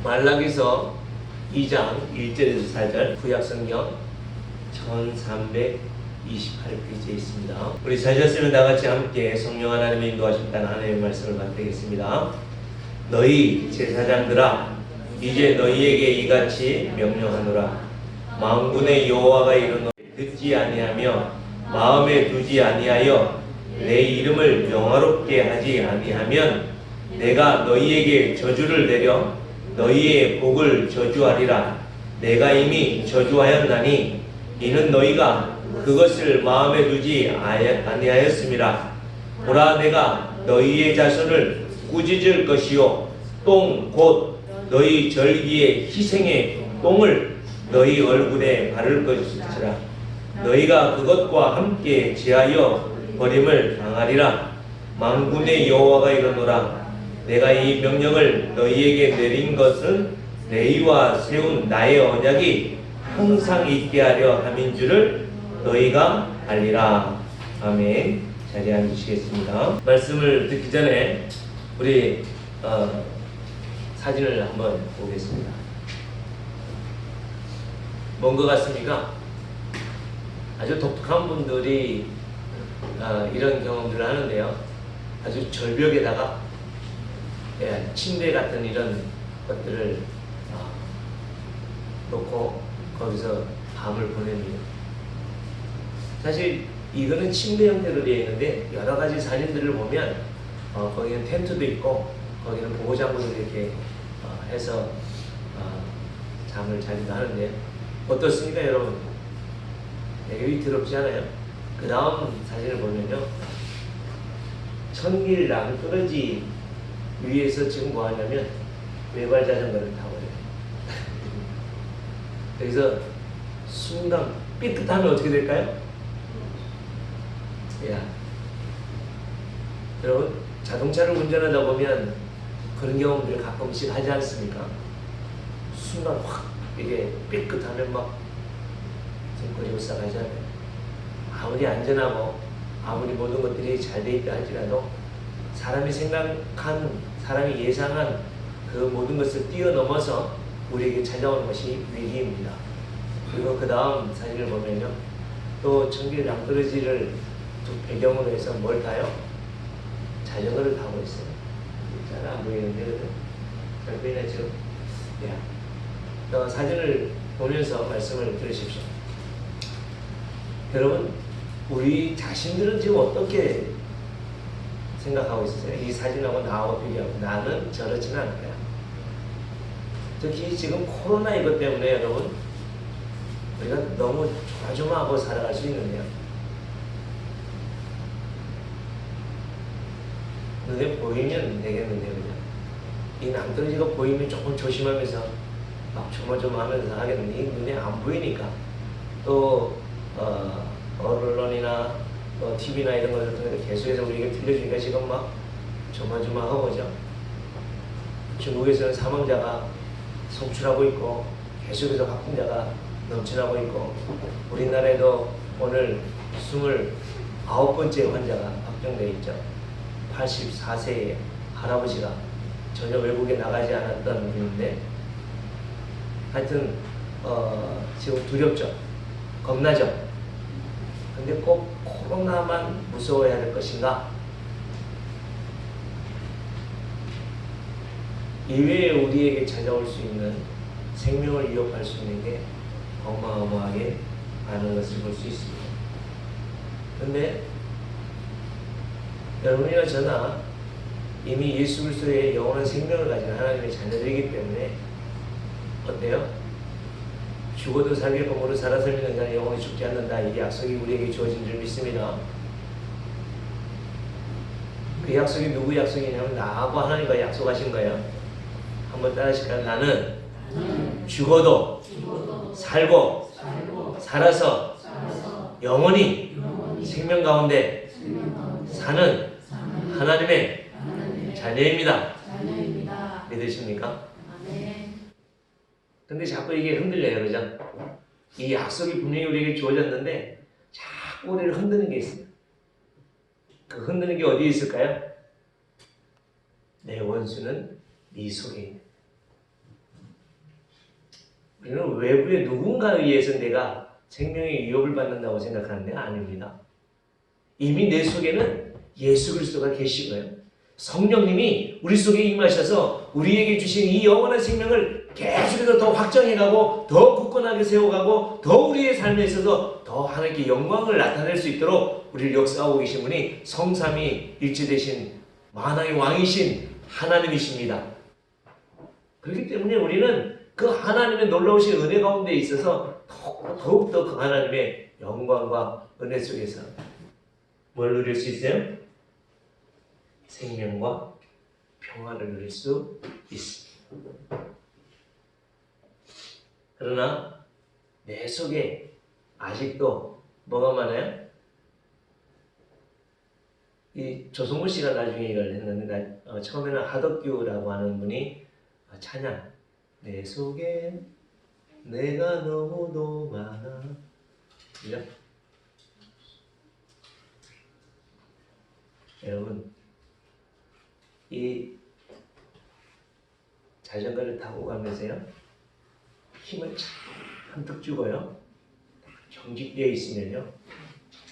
말라기서 2장 1절에서 4절 구약성경 1328페이지에 있습니다. 우리 찾았으면 다같이 함께 성령 하나님의 인도하신다는 하나님의 말씀을 받들겠습니다. 너희 제사장들아 이제 너희에게 이같이 명령하노라. 만군의 여호와가 이르노니 듣지 아니하며 마음에 두지 아니하여 내 이름을 영화롭게 하지 아니하면 내가 너희에게 저주를 내려 너희의 복을 저주하리라. 내가 이미 저주하였나니 이는 너희가 그것을 마음에 두지 아니하였음이라. 보라, 내가 너희의 자손을 꾸짖을 것이요 똥 곧 너희 절기의 희생의 똥을 너희 얼굴에 바를 것이라. 너희가 그것과 함께 제하여 버림을 당하리라. 만군의 여호와가 이르노라. 내가 이 명령을 너희에게 내린 것은 너희와 세운 나의 언약이 항상 있게 하려 함인 줄을 너희가 알리라. 아멘. 자리에 앉으시겠습니다. 말씀을 듣기 전에 우리 사진을 한번 보겠습니다. 뭔 것 같습니까? 아주 독특한 분들이 이런 경험들을 하는데요. 아주 절벽에다가 침대 같은 이런 것들을 놓고 거기서 밤을 보냅니다. 사실 이거는 침대 형태로 되어 있는데 여러 가지 사진들을 보면 거기는 텐트도 있고 거기는 보호장구를 이렇게 해서 잠을 자기도 하는데 어떻습니까 여러분? 되게 위태롭지 않아요? 그 다음 사진을 보면요, 천길 낭떠러지 위에서 지금 뭐 하냐면 외발 자전거를 타고 해요. 여기서 순간 삐끗하면 어떻게 될까요? 야, 여러분 자동차를 운전하다 보면 그런 경험들 가끔씩 하지 않습니까? 순간 확 이게 삐끗하면 막 등골이 오싹하잖아요. 아무리 안전하고 아무리 모든 것들이 잘 돼 있다 할지라도 사람이 생각한, 사람이 예상한 그 모든 것을 뛰어넘어서 우리에게 찾아오는 것이 위기입니다. 그리고 그 다음 사진을 보면요, 또 천길 낭떠러지를 배경으로 해서 뭘 타요? 자전거를 타고 있어요. 잘 안 보이는데, 그죠? 잘 보이나 지금? 사진을 보면서 말씀을 들으십시오. 여러분, 우리 자신들은 지금 어떻게 생각하고 있으세요? 이 사진하고 나하고 비교하고 나는 저렇지는 않을 거야. 특히 지금 코로나 이것 때문에 여러분 우리가 너무 조마조마하고 살아갈 수 있는데요, 눈에 보이면 되겠는데요, 그죠? 이 낭떠러지가 보이면 조금 조심하면서 막 조마조마하면서 하겠는데 이 눈에 안 보이니까 또 언론이나 TV나 이런 것을 통해서 계속해서 우리에게 들려주니까 지금 막 조마조마하고 오죠. 중국에서는 사망자가 속출하고 있고 계속해서 확진자가 넘쳐나고 있고, 우리나라에도 오늘 29번째 환자가 확정되어 있죠. 84세의 할아버지가 전혀 외국에 나가지 않았던 분인데 하여튼 지금 두렵죠. 겁나죠. 근데 꼭 코로나만 무서워해야 될 것인가? 이외에 우리에게 찾아올 수 있는 생명을 위협할 수 있는 게 어마어마하게 많은 것을 볼 수 있습니다. 근데 여러분이나 저나 이미 예수 그리스도의 영원한 생명을 가진 하나님의 자녀들이기 때문에 어때요? 죽어도 살겠고 모두 살아 살리는 자는 영원히 죽지 않는다. 이 약속이 우리에게 주어진 줄 믿습니다. 그 약속이 누구 약속이냐면 나하고 하나님과 약속하신 거예요. 한번 따라하실까요? 나는 죽어도 살고 살아서 영원히 생명 가운데 사는 하나님의 자녀입니다. 믿으십니까? 근데 자꾸 이게 흔들려요, 그죠? 이 약속이 분명히 우리에게 주어졌는데 자꾸 우리를 흔드는 게 있어요. 그 흔드는 게 어디에 있을까요? 내 원수는 네 속에 있는. 우리는 외부의 누군가에 의해서 내가 생명의 위협을 받는다고 생각하는데 아닙니다. 이미 내 속에는 예수 그리스도가 계시고요. 성령님이 우리 속에 임하셔서 우리에게 주신 이 영원한 생명을 계속해서 더 확장해가고 더 굳건하게 세워가고 더 우리의 삶에 있어서 더 하나님께 영광을 나타낼 수 있도록 우리를 역사하고 계신 분이 성삼위 일체되신 만왕의 왕이신 하나님이십니다. 그렇기 때문에 우리는 그 하나님의 놀라우신 은혜 가운데 있어서 더욱더 그 하나님의 영광과 은혜 속에서 뭘 누릴 수 있어요? 생명과 평화를 누릴 수 있습니다. 그러나 내 속에 아직도 뭐가 많아요? 이 조성모 씨가 나중에 이걸 했는데 처음에는 하덕규라고 하는 분이 찬양 내 속에 내가 너무도 많아 그죠? 여러분 이 자전거를 타고 가면서요 힘을 잔뜩 주고요 경직되어 있으면요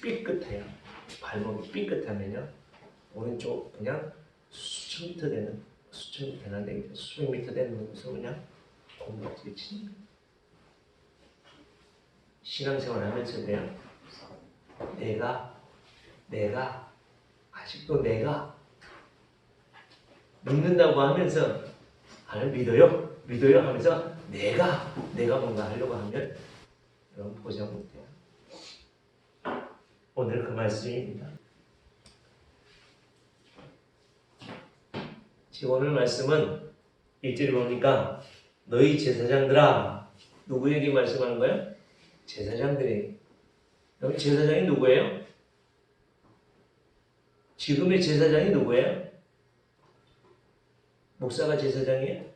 삐끗해요. 발목이 삐끗하면요 오른쪽 그냥 수천 미터 되는 수백 미터 되는 곳에서 그냥 공격에 치는 신앙생활 하면서도요 내가 아직도 내가 믿는다고 하면서 믿어요 하면서 내가 뭔가 하려고 하면 여러분 보장 못해요. 오늘 그 말씀입니다. 지금 오늘 말씀은 1절에 보니까 너희 제사장들아 누구에게 말씀하는 거예요? 제사장들에게. 여기 제사장이 누구예요? 지금의 제사장이 누구예요? 목사가 제사장이에요?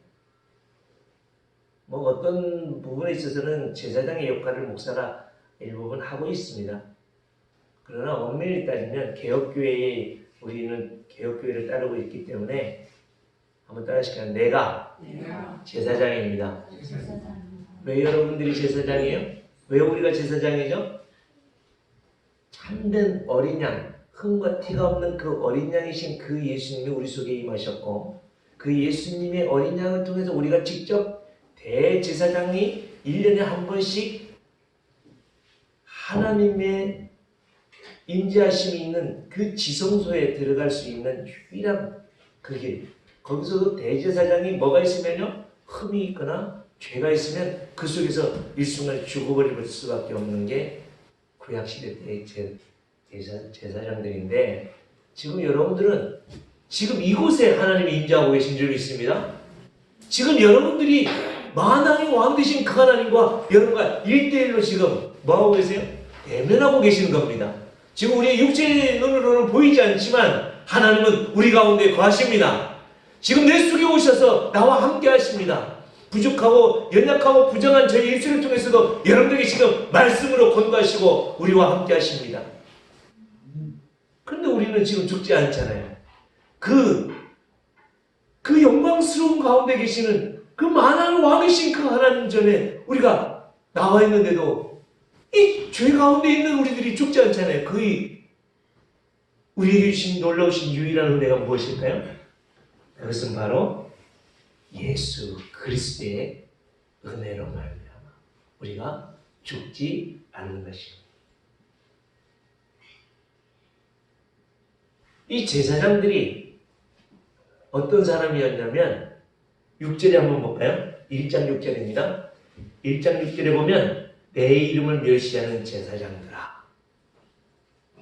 뭐 어떤 부분에 있어서는 제사장의 역할을 목사가 일부분 하고 있습니다. 그러나 엄밀히 따지면 개혁교회에 우리는 개혁교회를 따르고 있기 때문에 한번 따라하실까요? 내가 제사장입니다. 왜 여러분들이 제사장이에요? 왜 우리가 제사장이죠? 참된 어린 양, 흠과 티가 없는 그 어린 양이신 그 예수님이 우리 속에 임하셨고 그 예수님의 어린 양을 통해서 우리가 직접 대제사장이 1년에 한 번씩 하나님의 임재하심이 있는 그 지성소에 들어갈 수 있는 유일한 그 길. 거기서도 대제사장이 뭐가 있으면요 흠이 있거나 죄가 있으면 그 속에서 일순간 죽어버릴 수밖에 없는 게 구약시대 때 제사장들인데 지금 여러분들은 지금 이곳에 하나님이 임재하고 계신 줄 믿습니다. 지금 여러분들이 만왕의 왕 되신 그 하나님과 여러분과 1대1로 지금 뭐하고 계세요? 대면하고 계시는 겁니다. 지금 우리의 육체의 눈으로는 보이지 않지만 하나님은 우리 가운데 거하십니다. 지금 내 속에 오셔서 나와 함께 하십니다. 부족하고 연약하고 부정한 저희 입술을 통해서도 여러분들에게 지금 말씀으로 권고하시고 우리와 함께 하십니다. 그런데 우리는 지금 죽지 않잖아요. 그 영광스러운 가운데 계시는 그 만왕의 왕이신 그 하나님 전에 우리가 나와 있는데도 이 죄 가운데 있는 우리들이 죽지 않잖아요. 우리에게 주신 놀라우신 유일한 은혜가 무엇일까요? 그것은 바로 예수 그리스도의 은혜로 말미암아 우리가 죽지 않는 것입니다. 이 제사장들이 어떤 사람이었냐면 6절에 한번 볼까요? 1장 6절입니다. 1장 6절에 보면 내 이름을 멸시하는 제사장들아.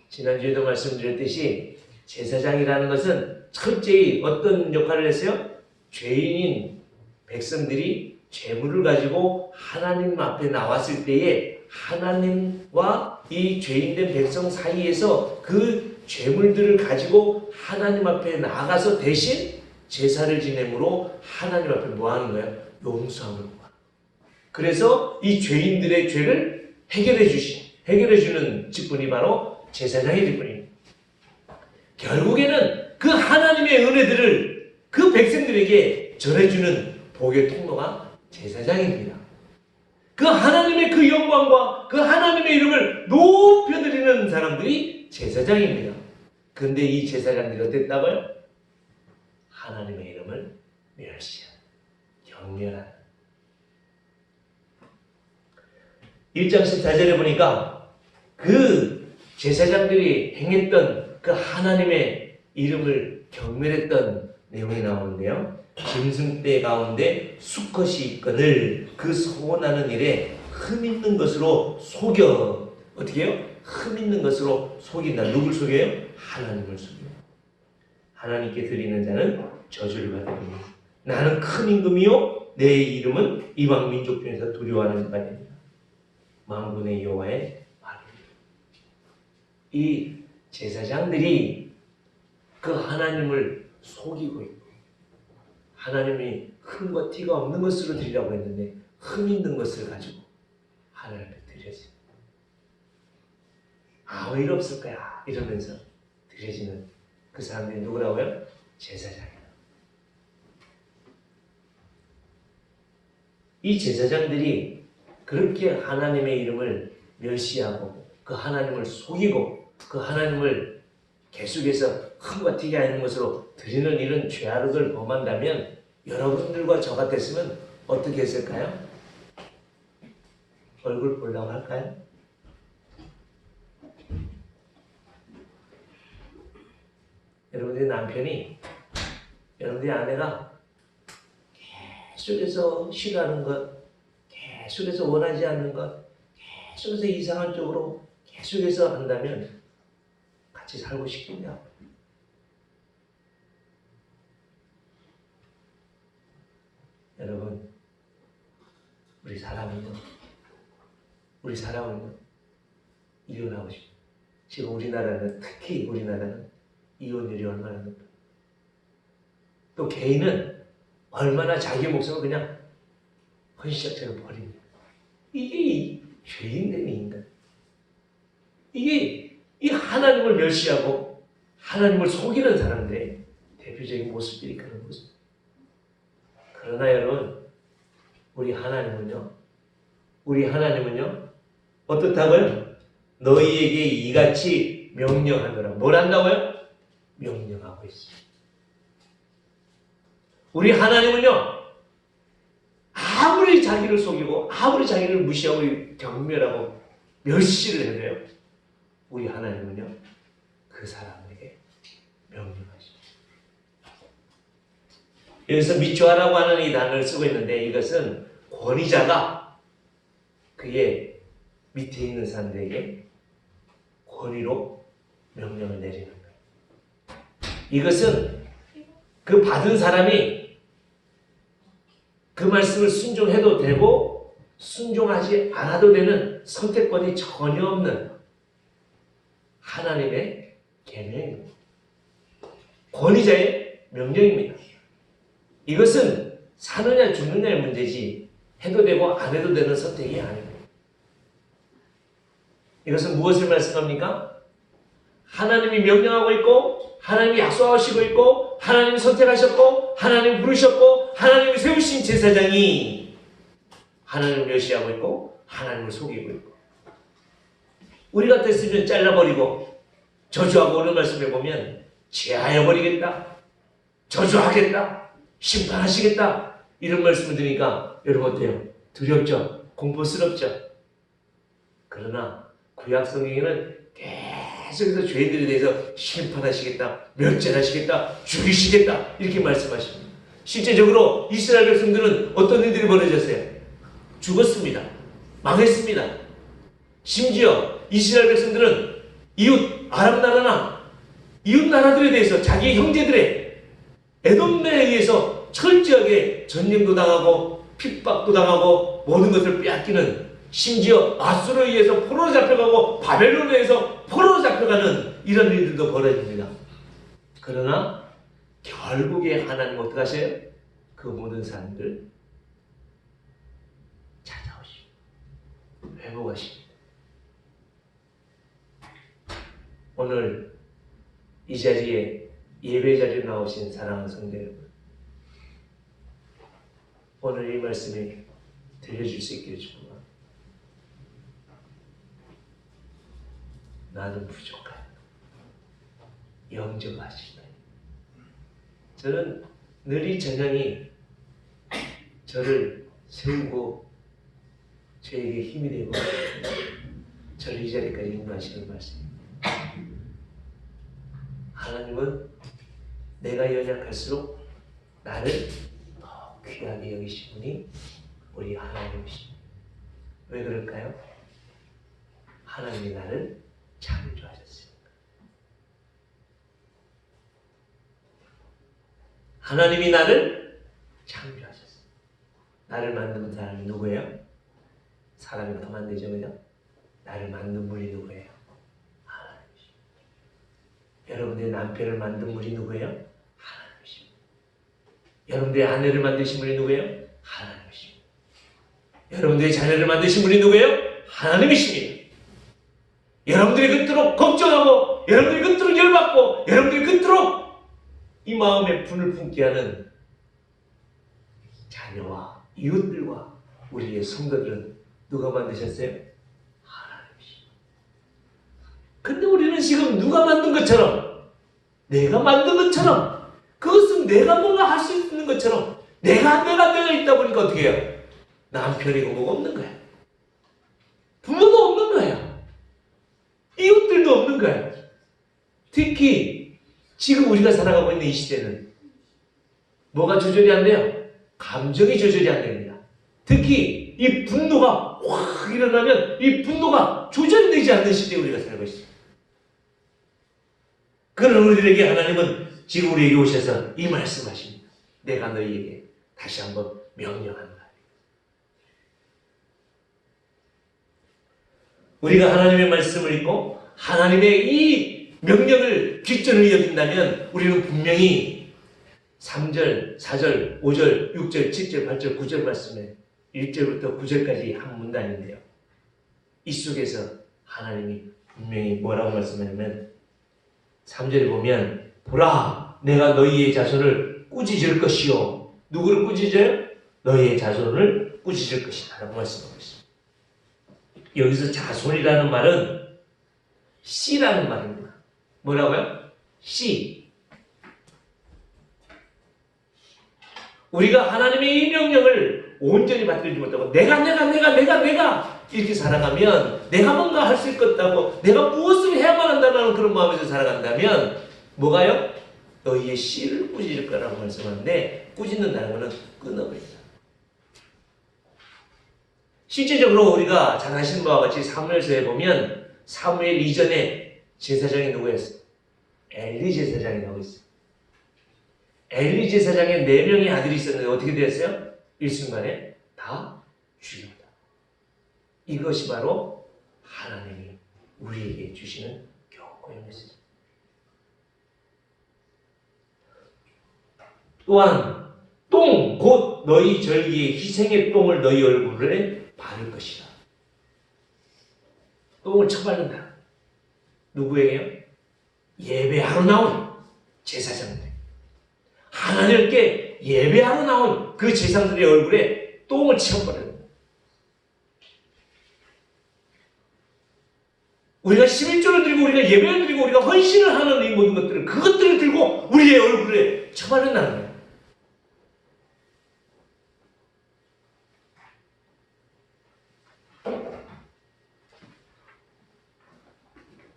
지난주에도 말씀드렸듯이 제사장이라는 것은 철저히 어떤 역할을 했어요? 죄인인 백성들이 죄물을 가지고 하나님 앞에 나왔을 때에 하나님과 이 죄인된 백성 사이에서 그 죄물들을 가지고 하나님 앞에 나아가서 대신 제사를 지내므로 하나님 앞에 뭐 하는 거예요? 용서함을 구하는 거예요. 그래서 이 죄인들의 죄를 해결해 주는 직분이 바로 제사장의 직분입니다. 결국에는 그 하나님의 은혜들을 그 백성들에게 전해주는 복의 통로가 제사장입니다. 그 하나님의 그 영광과 그 하나님의 이름을 높여드리는 사람들이 제사장입니다. 근데 이 제사장들이 어땠다고요? 하나님의 이름을 멸시하는, 경멸하는. 1장 14절에 보니까 그 제사장들이 행했던 그 하나님의 이름을 경멸했던 내용이 나오는데요. 짐승떼 가운데 수컷이 있거늘 그 소원하는 일에 흠있는 것으로 속여. 어떻게 해요? 흠있는 것으로 속인다. 누굴 속여요? 하나님을 속여요. 하나님께 드리는 자는 저주를 받으리니 나는 큰 임금이요 내 이름은 이방 민족 중에서 두려워하는 자가 됩니다. 만군의 여호와의 말입니다. 이 제사장들이 그 하나님을 속이고 있고 하나님이 흠과 티가 없는 것으로 드리라고 했는데 흠 있는 것을 가지고 하나님 앞에 드려지. 아무 일 없을 거야 이러면서 드려지는 그 사람들이 누구라고요? 제사장이에요. 이 제사장들이 그렇게 하나님의 이름을 멸시하고 그 하나님을 속이고 그 하나님을 계속해서 흠과 티가 있는 것으로 드리는 이런 죄악을 범한다면 여러분들과 저 같았으면 어떻게 했을까요? 얼굴 보려고 할까요? 여러분들의 남편이, 여러분들의 아내가 계속해서 싫어하는 것, 계속해서 원하지 않는 것, 계속해서 이상한 쪽으로 계속해서 한다면 같이 살고 싶겠냐? 여러분, 우리 사람은요, 이혼하고 싶어요. 지금 우리나라는, 특히 우리나라는 이혼율이 얼마나 높아요. 또 개인은 얼마나 자기 목숨을 그냥 헌시작처럼 버립니다. 이게 죄인된 인간. 이게 이 하나님을 멸시하고 하나님을 속이는 사람들의 대표적인 모습들이 그런 모습. 그러나 여러분, 우리 하나님은요 어떻다고요? 너희에게 이같이 명령하노라. 뭘 한다고요? 명령하고 있어요. 우리 하나님은요 아무리 자기를 속이고 아무리 자기를 무시하고 경멸하고 멸시를 해도요 우리 하나님은요 그 사람에게 명령하십니다. 여기서 미초하라고 하는 이 단어를 쓰고 있는데 이것은 권위자가 그의 밑에 있는 사람들에게 권위로 명령을 내리는 거예요. 이것은 그 받은 사람이 그 말씀을 순종해도 되고 순종하지 않아도 되는 선택권이 전혀 없는 하나님의 계명입니다. 권위자의 명령입니다. 이것은 사느냐 죽느냐의 문제지 해도 되고 안 해도 되는 선택이 아닙니다. 이것은 무엇을 말씀합니까? 하나님이 명령하고 있고 하나님이 약속하시고 있고 하나님이 선택하셨고 하나님이 부르셨고 하나님이 세우신 제사장이 하나님을 멸시하고 있고 하나님을 속이고 있고 우리 같았으면 잘라버리고 저주하고 오늘 말씀에 보면 제하여버리겠다, 저주하겠다, 심판하시겠다 이런 말씀을 드리니까 여러분 어때요? 두렵죠? 공포스럽죠? 그러나 구약 성경에는 계속해서 죄인들에 대해서 심판하시겠다, 멸절하시겠다, 죽이시겠다 이렇게 말씀하십니다. 실제적으로 이스라엘 백성들은 어떤 일들이 벌어졌어요? 죽었습니다. 망했습니다. 심지어 이스라엘 백성들은 이웃 아람 나라나 이웃 나라들에 대해서 자기 형제들의 에돔에 의해서 철저하게 전쟁도 당하고 핍박도 당하고 모든 것을 빼앗기는 심지어 아수르에 의해서 포로로 잡혀가고 바벨론에 의해서 포로로 잡혀가는 이런 일들도 벌어집니다. 그러나 결국에 하나님 어떻게 하세요? 그 모든 사람들 찾아오시고 회복하십니다. 오늘 이 자리에 예배 자리에 나오신 사랑하는 성도 여러분, 오늘 이 말씀이 들려줄 수 있기를 축복합니다. 나는 부족하다. 영접하시다. 저는 늘 이 전형이 저를 세우고 저에게 힘이 되고 저를 이 자리까지 인도하시는 말씀입니다. 하나님은 내가 연약할수록 나를 더 귀하게 여기시니 우리 하나님이십니다. 왜 그럴까요? 하나님이 나를 창조하셨습니다. 하나님이 나를 창조하셨습니다. 나를 만든 사람이 누구예요? 사람이 더 만들죠, 그죠? 나를 만든 분이 누구예요? 하나님이십니다. 여러분들의 남편을 만든 분이 누구예요? 하나님이십니다. 여러분들의 아내를 만드신 분이 누구예요? 하나님이십니다. 여러분들의 자녀를 만드신 분이 누구예요? 하나님이십니다. 여러분들이 그토록 걱정하고 여러분들이 그토록 열받고 여러분들이 그토록 이 마음에 분을 품게 하는 자녀와 이웃들과 우리의 성도들은 누가 만드셨어요? 하나님이십니다. 근데 우리는 지금 누가 만든 것처럼, 내가 만든 것처럼, 그것은 내가 뭔가 할 수 있는 것처럼 내가 있다 보니까 어떻게 해요? 남편이고 뭐가 없는 거야. 부모도 없는 거야. 이웃들도 없는 거야. 특히 지금 우리가 살아가고 있는 이 시대는 뭐가 조절이 안 돼요? 감정이 조절이 안 됩니다. 특히 이 분노가 확 일어나면 이 분노가 조절이 되지 않는 시대에 우리가 살고 있습니다. 그런 우리들에게 하나님은 지금 우리에게 오셔서 이 말씀하십니다. 내가 너희에게 다시 한번 명령한다. 우리가 하나님의 말씀을 읽고 하나님의 이 명령을 기준으로 여긴다면 우리는 분명히 3절, 4절, 5절, 6절, 7절, 8절, 9절 말씀에 1절부터 9절까지 한 문단인데요. 이 속에서 하나님이 분명히 뭐라고 말씀하냐면 3절에 보면 보라 내가 너희의 자손을 꾸짖을 것이요. 누구를 꾸짖어요? 너희의 자손을 꾸짖을 것이다 라고 말씀하고 있습니다. 여기서 자손이라는 말은 씨라는 말입니다. 뭐라고요? 씨. 우리가 하나님의 이 명령을 온전히 받들지 못하고 내가 이렇게 살아가면 내가 뭔가 할 수 있겠다고 내가 무엇을 해야만 한다는 그런 마음에서 살아간다면 뭐가요? 너희의 씨를 꾸짖을 거라고 말씀하는데 꾸짖는다는 것은 끊어버린다. 실제적으로 우리가 잘 아시는 바와 같이 사무엘서에 보면 사무엘 이전에 제사장이 누구였어요? 엘리 제사장이 나오고 있어요. 엘리 제사장의 4명의 아들이 있었는데 어떻게 되었어요? 일순간에 다 죽입니다. 이것이 바로 하나님이 우리에게 주시는 경고의 메시지. 또한 똥 곧 너희 절기의 희생의 똥을 너희 얼굴에 바를 것이다. 똥을 쳐바른다. 누구에게요? 예배하러 나온 제사장들. 하나님께 예배하러 나온 그 제사장들의 얼굴에 똥을 쳐버려요. 우리가 11조를 들고 우리가 예배를 드리고 우리가 헌신을 하는 이 모든 것들을 그것들을 들고 우리의 얼굴에 쳐바른다는 거예요.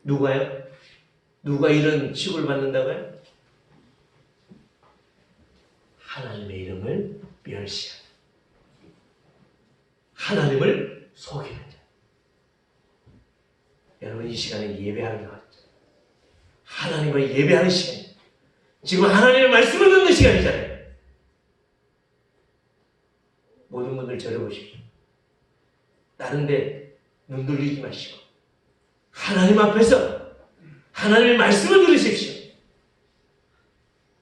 누가요? 누가 이런 취급을 받는다고요? 하나님의 이름을 멸시하는 하나님을 속이는 자. 여러분 이 시간에 예배하러 나왔죠. 하나님과 예배하는 시간. 지금 하나님의 말씀을 듣는 시간이잖아요. 모든 분들 저를 보십시오. 다른 데 눈 돌리지 마시고 하나님 앞에서 하나님의 말씀을 들으십시오.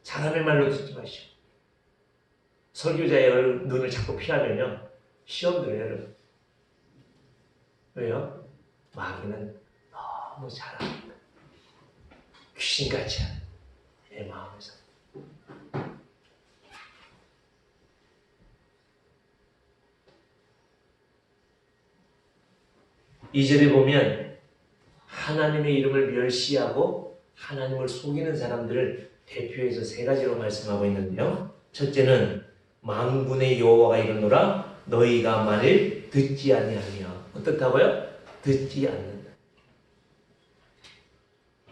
사람의 말로 듣지 마시고 설교자의 눈을 자꾸 피하면요 시험 들어요. 여러분. 왜요? 마귀는 너무 잘합니다. 귀신같이 내 마음에서. 이 절에 보면 하나님의 이름을 멸시하고 하나님을 속이는 사람들을 대표해서 세 가지로 말씀하고 있는데요. 첫째는 만군의 여호와가 이르노라 너희가 말을 듣지 아니하며. 어떻다고요? 듣지 않는다.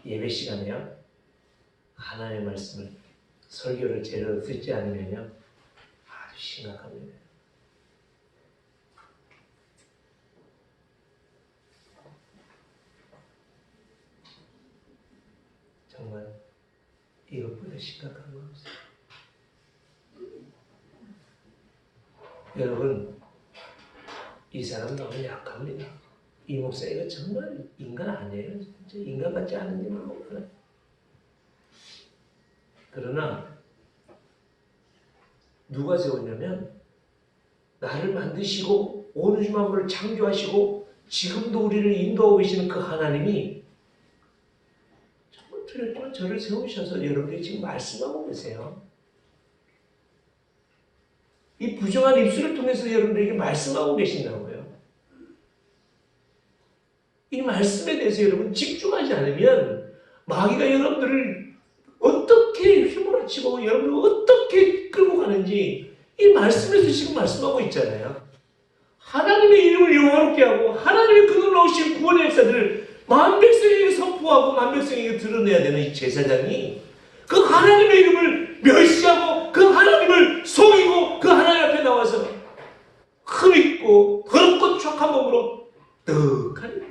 예배 시간에요. 하나님의 말씀을 설교를 제대로 듣지 않으면요. 아주 심각합니다. 정말 이것보다 심각한 거 없어요. 여러분, 이 사람 너무 약합니다. 이 목사가 정말 인간 아니에요. 진짜 인간 같지 않은 일을 못하네. 그러나 누가 세웠냐면 나를 만드시고 온 만물을 창조하시고 지금도 우리를 인도하고 계시는 그 하나님이 정말 두렵지만 저를 세우셔서 여러분들이 지금 말씀하고 계세요. 이 부정한 입술을 통해서 여러분들에게 말씀하고 계신다고요. 이 말씀에 대해서 여러분 집중하지 않으면 마귀가 여러분들을 어떻게 휘몰아치고 여러분을 어떻게 끌고 가는지 이 말씀에서 지금 말씀하고 있잖아요. 하나님의 이름을 영화롭게 하고 하나님의 그 놀라우신 구원의 역사들을 만 백성에게 선포하고 만 백성에게 드러내야 되는 이 제사장이 그 하나님의 이름을 멸시하고 그 하나님을 속이고 그 하나님 앞에 나와서 흠있고 더럽고 추악한 몸으로 떡하니.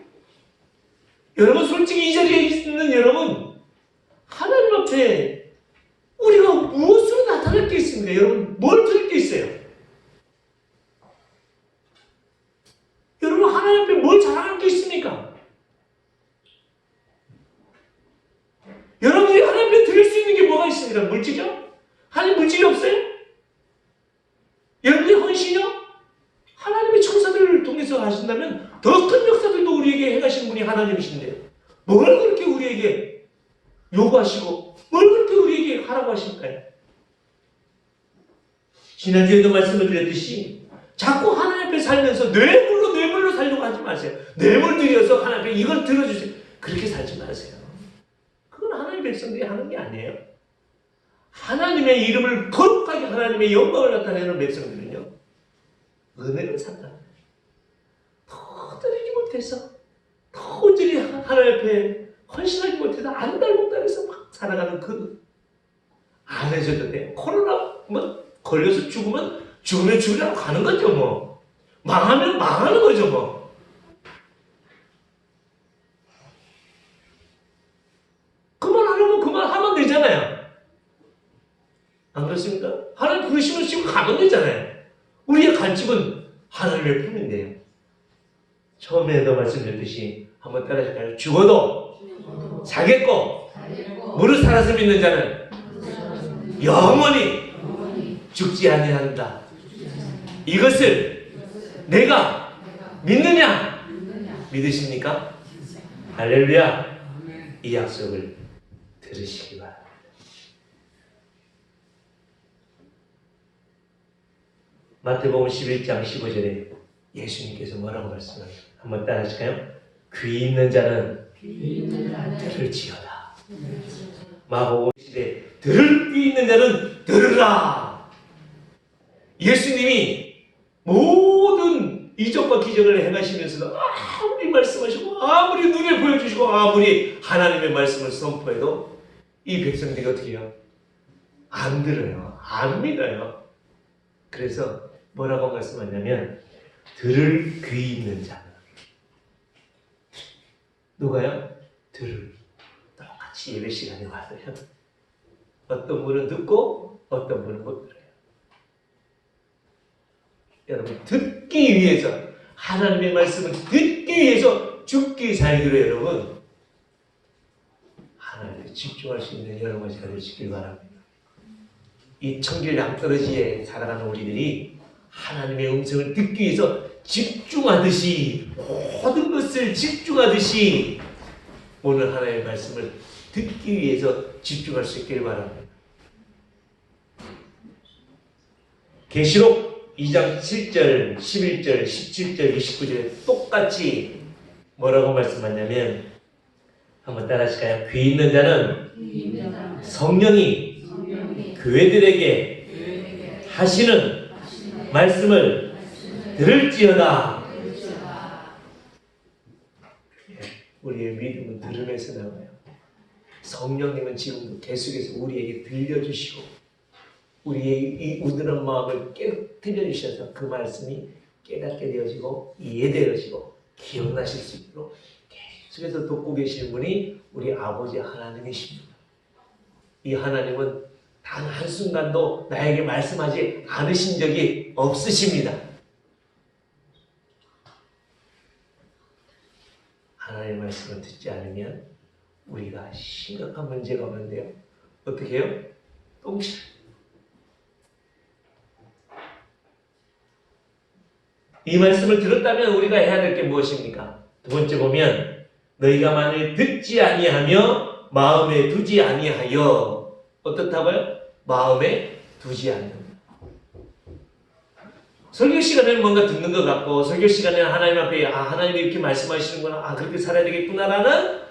여러분 솔직히 이 자리에 있는 여러분 하나님 앞에 우리가 무엇으로 나타날 게 있습니까? 여러분 뭘 드릴 게 있어요? 여러분 하나님 앞에 뭘 자랑할 게 있습니까? 여러분이 하나님 앞에 드릴 수 있는 게 뭐가 있습니까? 물질이요? 하나님 물질이 없어요? 여러분의 헌신이요? 하나님의 청사들을 통해서 하신다면 더 큰 역사들도 우리에게 행하시는 분이 하나님이신데요. 뭘 그렇게 우리에게 요구하시고 뭘 그렇게 우리에게 하라고 하실까요? 지난주에도 말씀을 드렸듯이 자꾸 하나님 앞에 살면서 뇌물로 살려고 하지 마세요. 뇌물 드려서 하나님 앞에 이걸 들어주세요. 그렇게 살지 마세요. 그건 하나님의 백성들이 하는 게 아니에요. 하나님의 이름을 거룩하게 하나님의 영광을 나타내는 백성들은요. 은혜를 산다. 더 드리지 못해서 더 온전히 하나님 앞에 헌신하지 못해서 안달복달해서 막 살아가는 그 안 해줘도 돼요. 코로나 뭐 걸려서 죽으면 죽으려고 가는 거죠 뭐. 망하면 망하는 거죠 뭐. 그만하려면 그만하면 되잖아요. 안 그렇습니까? 하나님 부르시면 지금 가면 되잖아요. 우리의 간집은 하나님의 품인데요. 처음에도 말씀드렸듯이 한번 따라하실까요? 죽어도 사겠고 무릇 살아서 믿는 자는 영원히 죽지 아니한다. 이것을 내가 믿느냐? 믿으십니까? 할렐루야. 이 약속을 들으시기 바랍니다. 마태복음 11장 15절에 예수님께서 뭐라고 말씀하세요? 한번 따라하실까요? 귀 있는 자는 들을지어다. 마복음 시대 들을 귀 있는 자는 들으라. 예수님이 모든 이적과 기적을 행하시면서도 아무리 말씀하시고 아무리 눈에 보여주시고 아무리 하나님의 말씀을 선포해도 이 백성들이 어떻게 해요? 안 들어요. 안 믿어요. 그래서 뭐라고 말씀하냐면 들을 귀 있는 자는 누가요? 들을. 똑같이 예배 시간에 와서요. 어떤 분은 듣고 어떤 분은 못 들어요. 여러분 듣기 위해서 하나님의 말씀을 듣기 위해서 죽기 살기로 여러분 하나님께 집중할 수 있는 여러분 가 되시길 바랍니다. 이 청길 낭떠러지에 살아가는 우리들이 하나님의 음성을 듣기 위해서 집중하듯이 모든 것을 집중하듯이 오늘 하나님의 말씀을 듣기 위해서 집중할 수 있기를 바랍니다. 계시록 2장 7절, 11절, 17절, 29절에 똑같이 뭐라고 말씀하냐면 한번 따라하실까요? 귀 있는 자는 성령이 교회들에게 하시는 말씀을 들을지어다. 우리의 믿음은 들음에서 나와요. 성령님은 지금도 계속해서 우리에게 들려주시고 우리의 이 우둔한 마음을 깨뜨려 주셔서 그 말씀이 깨닫게 되어지고 이해되어지고 기억나실 수 있도록 계속해서 돕고 계시는 분이 우리 아버지 하나님이십니다. 이 하나님은 단 한순간도 나에게 말씀하지 않으신 적이 없으십니다. 하나님의 말씀을 듣지 않으면 우리가 심각한 문제가 오는데요. 어떻게 해요? 똥실. 이 말씀을 들었다면 우리가 해야 될 게 무엇입니까? 두 번째 보면 너희가 만일 듣지 아니하며 마음에 두지 아니하여 어떻다고요? 마음에 두지 않는다. 설교 시간에는 뭔가 듣는 것 같고 설교 시간에는 하나님 앞에 하나님이 이렇게 말씀하시는구나 그렇게 살아야 되겠구나라는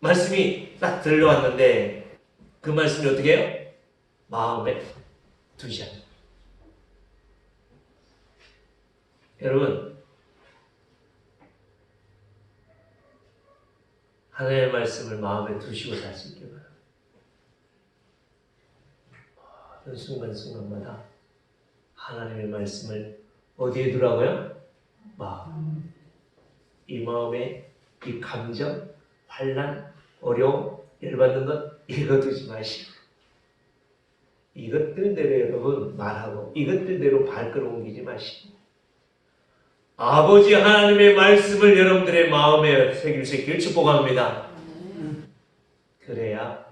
말씀이 딱 들려왔는데 그 말씀이 어떻게 해요? 마음에 두지 않는다. 여러분 하나님의 말씀을 마음에 두시고 살 수 있게 바랍니다. 모든 순간순간마다 하나님의 말씀을 어디에 두라고요? 마음. 이 마음에 이 감정, 환난, 어려움, 열받는 것 이거 두지 마시고 이것들대로 여러분 말하고 이것들대로 발걸음 옮기지 마시고 아버지 하나님의 말씀을 여러분들의 마음에 새길 수 있기를 축복합니다. 그래야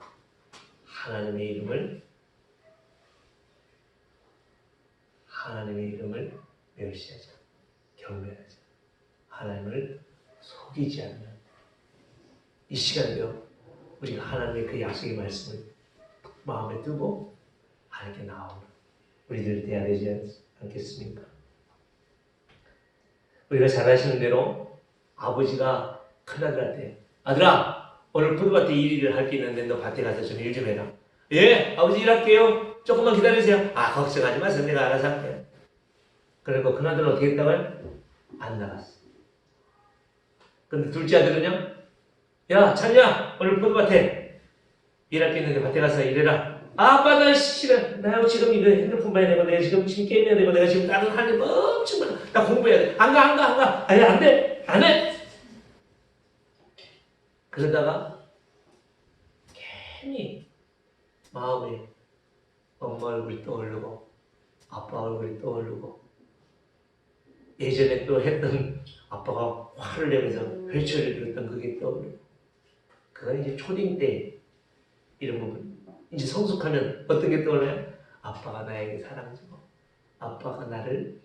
하나님의 이름을 멸시하지 않고 경멸하지 않고 하나님을 속이지 않는 이 시간에도 우리가 하나님의 그 약속의 말씀을 마음에 두고 하나님께 나오는 우리들 돼야 되지 않겠습니까? 우리가 잘 아시는 대로 아버지가 큰아들한테 아들아 오늘 포도밭에 일을 할 게 있는데 너 밭에 가서 좀 일 좀 해라. 예 아버지 일할게요. 조금만 기다리세요. 걱정하지 마세요. 내가 알아서 할게요. 그리고 큰아들은 어떻게 했다고요? 안 나갔어. 근데 둘째 아들은요? 야 찬이야 오늘 포도밭에 일할 게 있는데 밭에 가서 일해라. 아빠 나 싫어. 나 지금 이거 핸드폰 봐야 되고 내가 지금 게임해야 되고 내가 지금 다른 할 일 엄청 많아. 나 공부해야 돼. 안 가. 아니 안 돼. 안 해. 그러다가 괜히 마음에 엄마 얼굴이 떠오르고 아빠 얼굴이 떠오르고 예전에 또 했던 아빠가 화를 내면서 회초리를 들었던 그게 떠오르고 그건 이제 초딩 때 이런 부분 이제 성숙하면 어떤 게 떠올라요? 아빠가 나에게 사랑 주고 아빠가 나를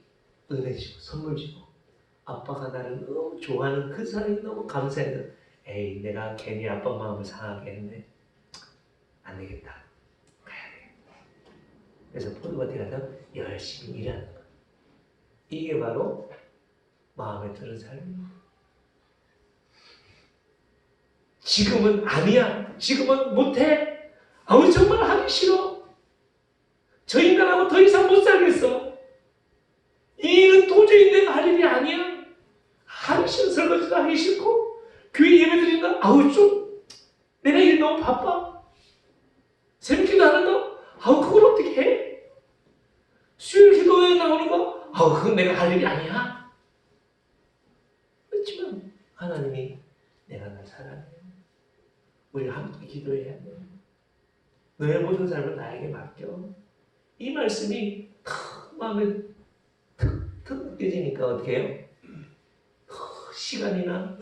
은혜 주고 선물 주고 아빠가 나를 너무 좋아하는 그 사랑이 너무 감사해서 에이 내가 괜히 아빠 마음을 상하게 했네. 안 되겠다. 가야 돼. 그래서 포도밭에 가서 열심히 일하는 거. 이게 바로 마음에 드는 삶입니다. 지금은 아니야. 지금은 못해. 정말 하기 싫어. 저 인간하고 더 이상 못 살겠어. 이 일은 도저히 내가 할 일이 아니야. 하기 싫은 설거지도 하기 싫고 교회 예배 드린다. 좀 내가 일 너무 바빠. 새벽기도 하는 거. 그걸 어떻게 해? 수요일 기도에 나오는 거. 그건 내가 할 일이 아니야. 그렇지만 하나님이 내가 널 사랑해. 우리가 함께 기도해야 돼. 너의 모든 삶을 나에게 맡겨. 이 말씀이 탁 마음에 탁 느껴지니까 어떻게 해요? 시간이나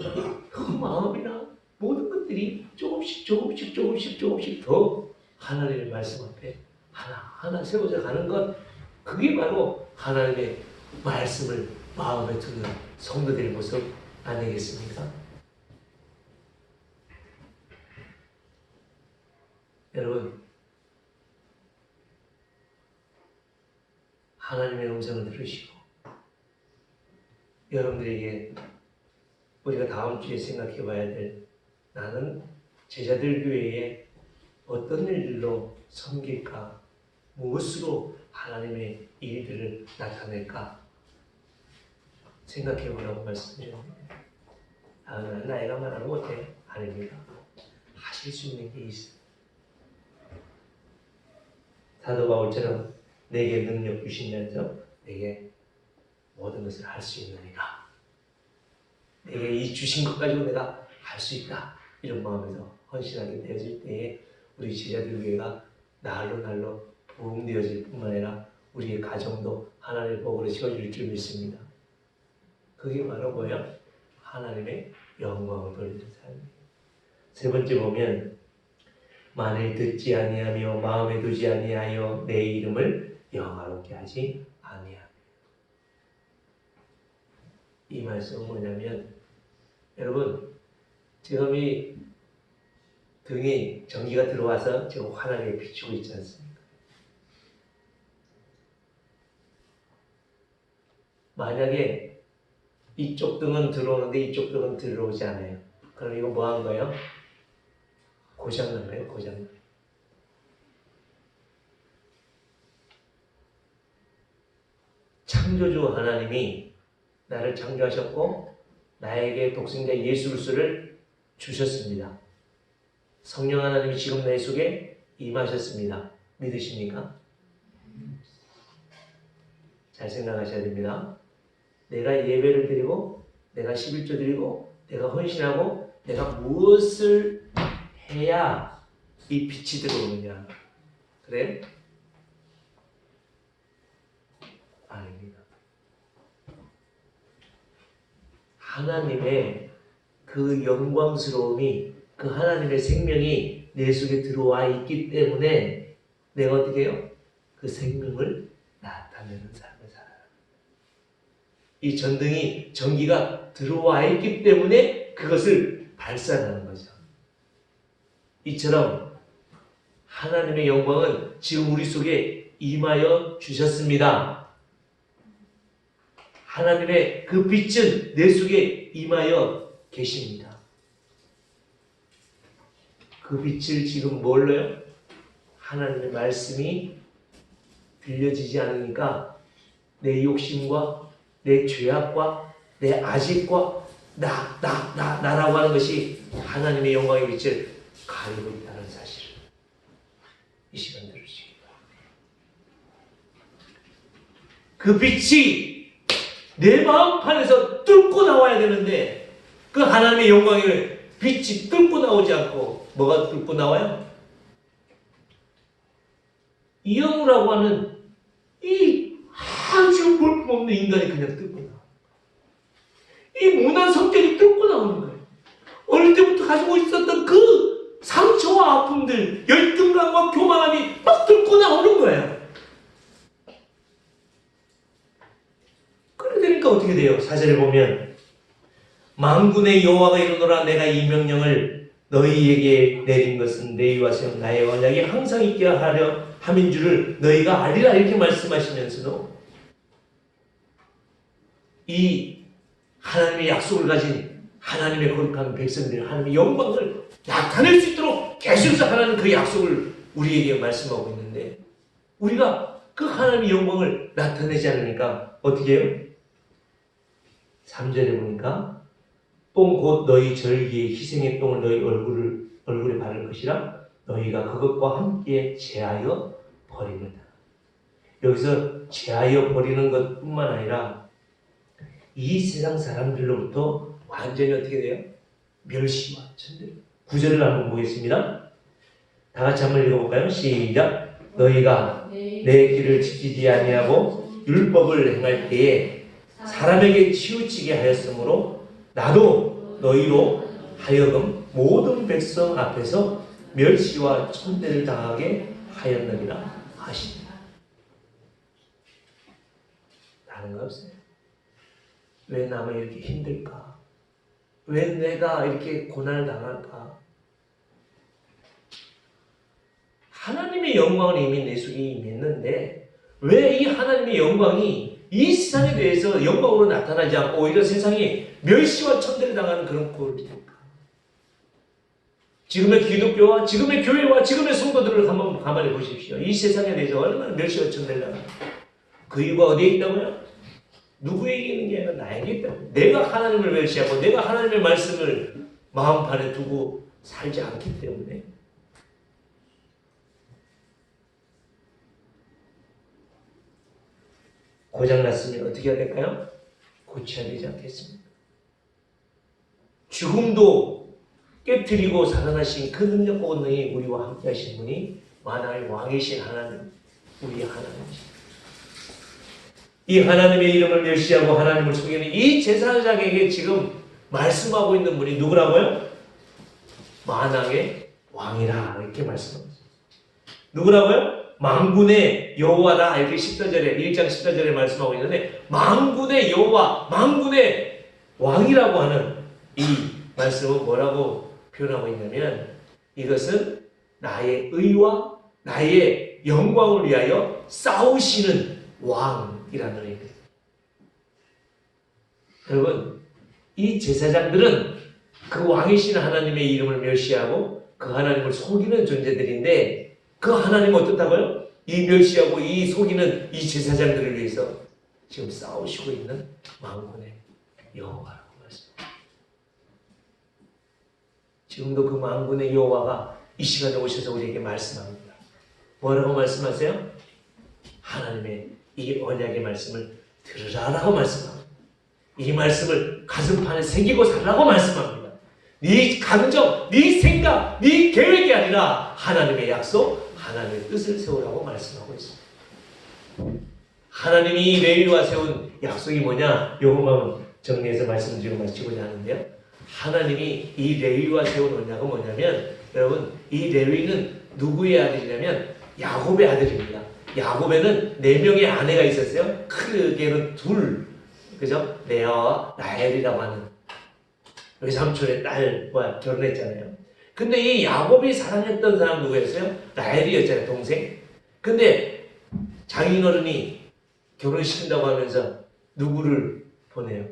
마음이나 모든 것들이 조금씩 더 하나님의 말씀 앞에 하나 세워져 가는 것 그게 바로 하나님의 말씀을 마음에 두는 성도들의 모습 아니겠습니까? 여러분 하나님의 음성을 들으시고 여러분들에게 우리가 다음 주에 생각해 봐야 될 나는 제자들 교회에 어떤 일들로 섬길까? 무엇으로 하나님의 일들을 나타낼까? 생각해 보라고 말씀드립니다. 나는 나이가 많아도 못해. 아닙니다. 하실 수 있는 게 있어요. 사도 바울처럼 내게 능력 주시면서 내게 모든 것을 할 수 있느니라. 내게 이 주신 것 가지고 내가 할 수 있다. 이런 마음에서 헌신하게 되어질 때에 우리 제자들 교회가 날로 부흥되어질 뿐만 아니라 우리의 가정도 하나님의 복으로 채워질 줄 믿습니다. 그게 바로 뭐예요? 하나님의 영광을 돌리는 삶이에요. 세 번째 보면 만일 듣지 아니하며 마음에 두지 아니하여 내 이름을 영화롭게 하지 아니하며. 이 말씀은 뭐냐면 여러분 지금 이 등이 전기가 들어와서 지금 환하게 비추고 있지 않습니까? 만약에 이쪽 등은 들어오는데 이쪽 등은 들어오지 않아요. 그럼 이거 뭐 한 거예요? 고장난 거예요. 고장난 거예요. 창조주 하나님이 나를 창조하셨고 나에게 독생자 예수 그리스도를 주셨습니다. 성령 하나님이 지금 내 속에 임하셨습니다. 믿으십니까? 잘 생각하셔야 됩니다. 내가 예배를 드리고 내가 11조 드리고 내가 헌신하고 내가 무엇을 해야 이 빛이 들어오느냐? 그래? 아닙니다. 하나님의 그 영광스러움이 그 하나님의 생명이 내 속에 들어와 있기 때문에 내가 어떻게 해요? 그 생명을 나타내는 삶을 살아요. 이 전등이 전기가 들어와 있기 때문에 그것을 발산하는 거죠. 이처럼 하나님의 영광은 지금 우리 속에 임하여 주셨습니다. 하나님의 그 빛은 내 속에 임하여 계십니다. 그 빛을 지금 뭘로요? 하나님의 말씀이 들려지지 않으니까 내 욕심과 내 죄악과 내 아집과 나라고 하는 것이 하나님의 영광의 빛을 가리고 있다는 사실을 이 시간 들으시기 바랍니다. 그 빛이 내 마음판에서 뚫고 나와야 되는데 그 하나님의 영광의 빛이 뚫고 나오지 않고 뭐가 뚫고 나와요? 이 영우라고 하는 이 아주 볼품없는 인간이 그냥 뚫고 나와요. 이 무난 성격이 뚫고 나오는 거예요. 어릴 때부터 가지고 있었던 그 상처와 아픔들, 열등감과 교만함이 막 뚫고 나오는 거예요. 그래 되니까 어떻게 돼요? 4절에 보면 만군의 여호와가 이르노라 내가 이 명령을 너희에게 내린 것은 너희와 생 나의 언약이 항상 있게 하려 함인 줄을 너희가 알리라 이렇게 말씀하시면서도 이 하나님의 약속을 가진 하나님의 거룩한 백성들 하나님의 영광을 나타낼 수 있도록 계속해서 하나님 그 약속을 우리에게 말씀하고 있는데 우리가 그 하나님의 영광을 나타내지 않으니까 어떻게 해요? 3절에 보니까 똥 곧 너희 절기의 희생의 똥을 너희 얼굴에 바를 것이라 너희가 그것과 함께 제하여 버리는다. 여기서 제하여 버리는 것뿐만 아니라 이 세상 사람들로부터 완전히 어떻게 돼요? 멸시와 천대. 9절을 한번 보겠습니다. 다 같이 한번 읽어볼까요? 시작. 너희가 내 길을 지키지 아니하고 율법을 행할 때에 사람에게 치우치게 하였으므로 나도 너희로 하여금 모든 백성 앞에서 멸시와 천대를 당하게 하였느니라 하시니라. 다른 거 없어요. 왜 나만 이렇게 힘들까? 왜 내가 이렇게 고난을 당할까? 하나님의 영광은 이미 내 속에 임했는데 왜 이 하나님의 영광이 이 세상에 대해서 영광으로 나타나지 않고 오히려 세상이 멸시와 천대를 당하는 그런 꼴이 될까? 지금의 기독교와 지금의 교회와 지금의 성도들을 한번 가만히 보십시오. 이 세상에 대해서 얼마나 멸시어천될까. 그 이유가 어디에 있다고요? 누구에게 있는 게 아니라 나에게 있다고. 내가 하나님을 멸시하고 내가 하나님의 말씀을 마음판에 두고 살지 않기 때문에. 고장났으면 어떻게 해야 될까요? 고쳐야 되지 않겠습니까? 죽음도 깨뜨리고 살아나신 그 능력과 권능이 우리와 함께 하신 분이 만왕의 왕이신 하나님, 우리의 하나님이십니다. 이 하나님의 이름을 멸시하고 하나님을 속이는 이 제사장에게 지금 말씀하고 있는 분이 누구라고요? 만왕의 왕이라 이렇게 말씀하고 있습니다. 누구라고요? 만군의 여호와라 이렇게 14절에 1장 14절에 말씀하고 있는데 만군의 여호와, 만군의 왕이라고 하는 이 말씀은 뭐라고 표현하고 있냐면 이것은 나의 의와 나의 영광을 위하여 싸우시는 왕이라는 의미입니다. 여러분, 이 제사장들은 그 왕이신 하나님의 이름을 멸시하고 그 하나님을 속이는 존재들인데 그 하나님은 어떻다고요? 이 멸시하고 이 속이는 이 제사장들을 위해서 지금 싸우시고 있는 만군의 여호와라고 말씀합니다. 지금도 그 만군의 여호와가 이 시간에 오셔서 우리에게 말씀합니다. 뭐라고 말씀하세요? 하나님의 이 언약의 말씀을 들으라라고 말씀합니다. 이 말씀을 가슴판에 새기고 살라고 말씀합니다. 네 감정, 네 생각, 네 계획이 아니라 하나님의 약속, 하나님의 뜻을 세우라고 말씀하고 있습니다. 하나님이 레위와 세운 약속이 뭐냐? 요것만 정리해서 말씀드리고 마치고자 하는데요. 하나님이 이 레위와 세운 언약은 뭐냐면 여러분, 이 레위는 누구의 아들이냐면 야곱의 아들입니다. 야곱에는 4명의 아내가 있었어요. 크게는 둘, 그죠? 레아와 라헬이라고 하는 외삼촌의 딸과 결혼했잖아요. 근데 이 야곱이 사랑했던 사람 누구였어요? 라헬이었잖아요, 동생. 근데 장인어른이 결혼시킨다고 하면서 누구를 보내요?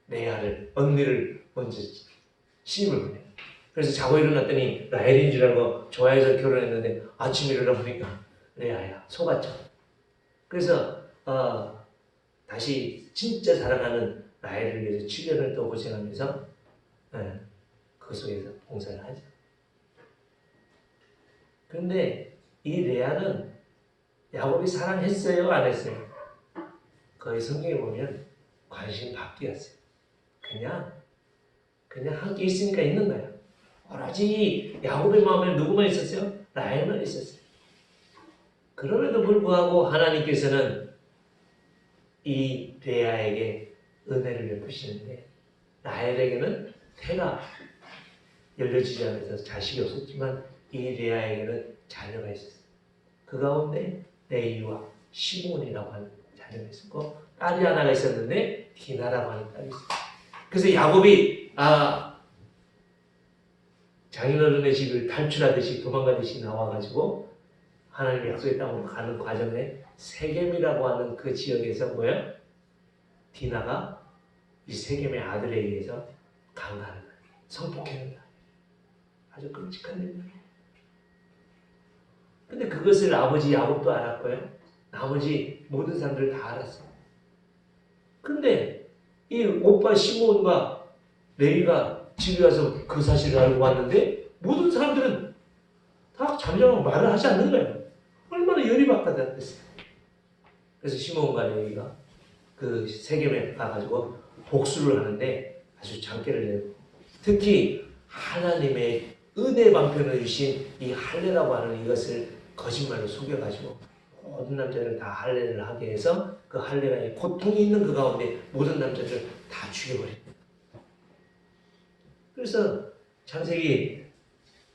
레아를, 언니를 먼저 시집을 보내요. 그래서 자고 일어났더니 라헬인 줄 알고 좋아해서 결혼했는데 아침에 일어나보니까 레아야, 속았죠. 그래서 다시 진짜 사랑하는 라헬을 위해서 7년을 또 고생하면서 그 속에서 봉사를 하죠. 그런데 이 레아는 야곱이 사랑했어요? 안 했어요? 거의 성경에 보면 관심 밖이었어요. 그냥 함께 있으니까 있는 거예요. 오로지 야곱의 마음에 누구만 있었어요? 라헬만 있었어요. 그럼에도 불구하고 하나님께서는 이 레아에게 은혜를 베푸시는데 라헬에게는 태가 열려지지 않아서 자식이 없었지만 이 레아에게는 자녀가 있었어요. 그 가운데 레이와 시몬이라고 하는 자녀가 있었고 딸이 하나가 있었는데 디나라고 하는 딸이 있었어요. 그래서 야곱이 장인어른의 집을 탈출하듯이 도망가듯이 나와가지고 하나님의 약속의 땅으로 가는 과정에 세겜이라고 하는 그 지역에서 뭐예요? 디나가 이 세겜의 아들에 의해서 강간을 성폭행을 아주 끔찍한 일이에요. 근데 그것을 아버지 야곱도 알았고요. 나머지 모든 사람들 다 알았어요. 근데 이 오빠 시몬과 레위가 집에 와서 그 사실을 알고 왔는데 모든 사람들은 다 잠잠하고 말을 하지 않는 거예요. 얼마나 열이 받았겠어요. 그래서 시몬과 레위가 그 세겜에 가가지고 복수를 하는데 아주 장깨를 내고 특히 하나님의 은혜 방편을 주신 이 할례라고 하는 이것을 거짓말로 속여가지고 모든 남자를 다 할례를 하게 해서 그 할례가 고통이 있는 그 가운데 모든 남자들 다 죽여버립니다. 그래서 창세기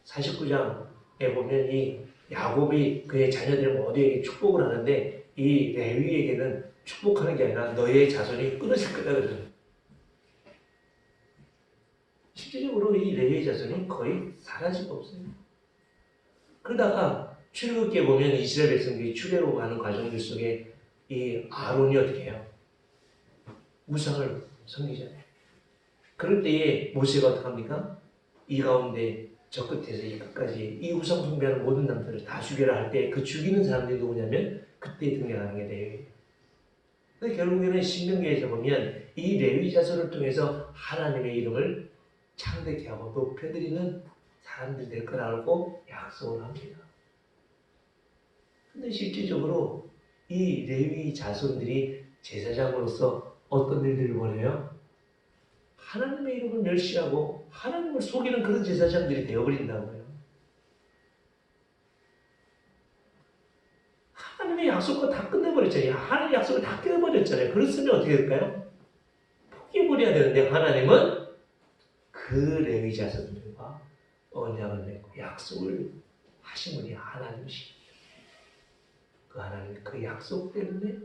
49장에 보면 이 야곱이 그의 자녀들 모두에게 축복을 하는데 이 레위에게는 축복하는 게 아니라 너의 자손이 끊어질 거다 그러죠. 실질적으로 이 레위의 자손이 거의 사라지고 없어요. 그러다가 출애굽기에 보면 이스라엘 백성들이 출애굽하는 과정들 속에 이 아론이 어떻게 해요? 우상을 섬기잖아요. 그럴 때에 모세가 어떻게 합니까? 이 가운데 저 끝에서 이 끝까지 이 우상 숭배하는 모든 남들을 다 죽여라 할 때 그 죽이는 사람들이 누구냐면 그때 등장하는 게 레위. 근데 결국에는 신명기에서 보면 이 레위 자손을 통해서 하나님의 이름을 창대케 하고 높여드리는 사람들이 될 거라고 약속을 합니다. 근데 실질적으로 이 레위 자손들이 제사장으로서 어떤 일들을 벌여요? 하나님의 이름을 멸시하고 하나님을 속이는 그런 제사장들이 되어버린다고요. 하나님의 약속과 다 끝내버렸잖아요. 하나님의 약속을 다 깨버렸잖아요. 그랬으면 어떻게 될까요? 포기해버려야 되는데 하나님은 그 레위 자손들과 언약을 맺고 약속을 하신 분이 하나님이십니다. 그 하나님 그 약속 때문에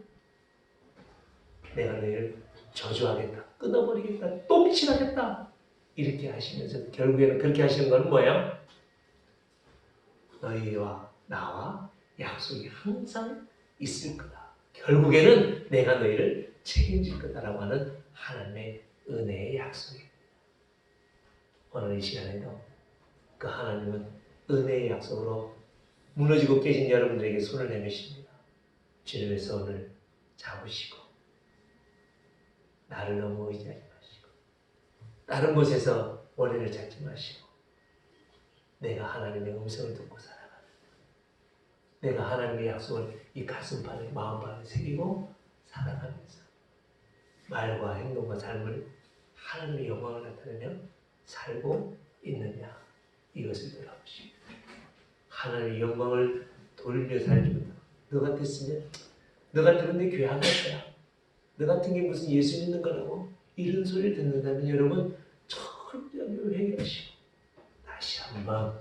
내가 너희를 저주하겠다, 끊어버리겠다, 또 미친하겠다 이렇게 하시면서 결국에는 그렇게 하시는 건 뭐예요? 너희와 나와 약속이 항상 있을 거다. 결국에는 내가 너희를 책임질 거다라고 하는 하나님의 은혜의 약속입니다. 오늘 이 시간에도 그 하나님은 은혜의 약속으로 무너지고 깨진 여러분들에게 손을 내미십니다. 주님께서 오늘 잡으시고 나를 너무 의지하지 마시고 다른 곳에서 원인을 찾지 마시고 내가 하나님의 음성을 듣고 살아가는 내가 하나님의 약속을 이 가슴판에 마음판에 새기고 살아가면서 말과 행동과 삶을 하나님의 영광을 나타내며 살고 있느냐 이것을 돌아보시고 하나님의 영광을 돌려 살지 못하고 너 같았으면 너 같으면 내 교회 안 갈 거야. 너 같은 게 무슨 예수 믿는 거라고 이런 소리를 듣는다면 여러분 철저하게 회개하시고 다시 한번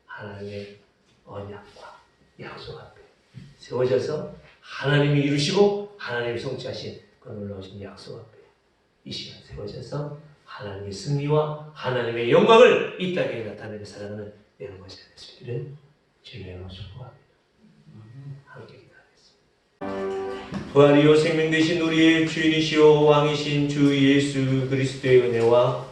하나님의 언약과 약속 앞에 세워져서 하나님이 이루시고 하나님이 성취하신 그 놀라우신 약속 앞에 이 시간 세워져서 하나님의 승리와 하나님의 영광을 이 땅에 나타내며 살아가는 여러분 것이 되시기를 주님의 이름으로 축복합니다. 함께 기도하겠습니다. 부활이요 생명 되신 우리의 주인이시오 왕이신 주 예수 그리스도의 은혜와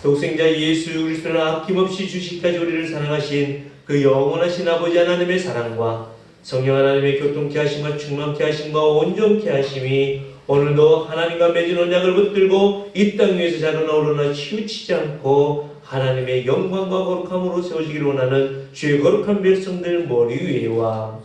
독생자 예수 그리스도를 아낌없이 주시기까지 우리를 사랑하신 그 영원하신 아버지 하나님의 사랑과 성령 하나님의 교통케 하심과 충만케 하심과 온전케 하심이 오늘도 하나님과 맺은 언약을 붙들고 이 땅 위에서 작은 어울러나 치우치지 않고 하나님의 영광과 거룩함으로 세워지기를 원하는 주의 거룩한 백성들 머리 위에와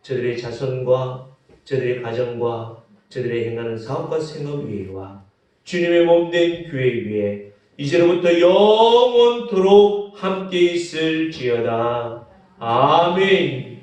저들의 자손과 저들의 가정과 저들의 행하는 사업과 생업 위에와 주님의 몸된 교회 위에 이제로부터 영원토록 함께 있을지어다. 아멘.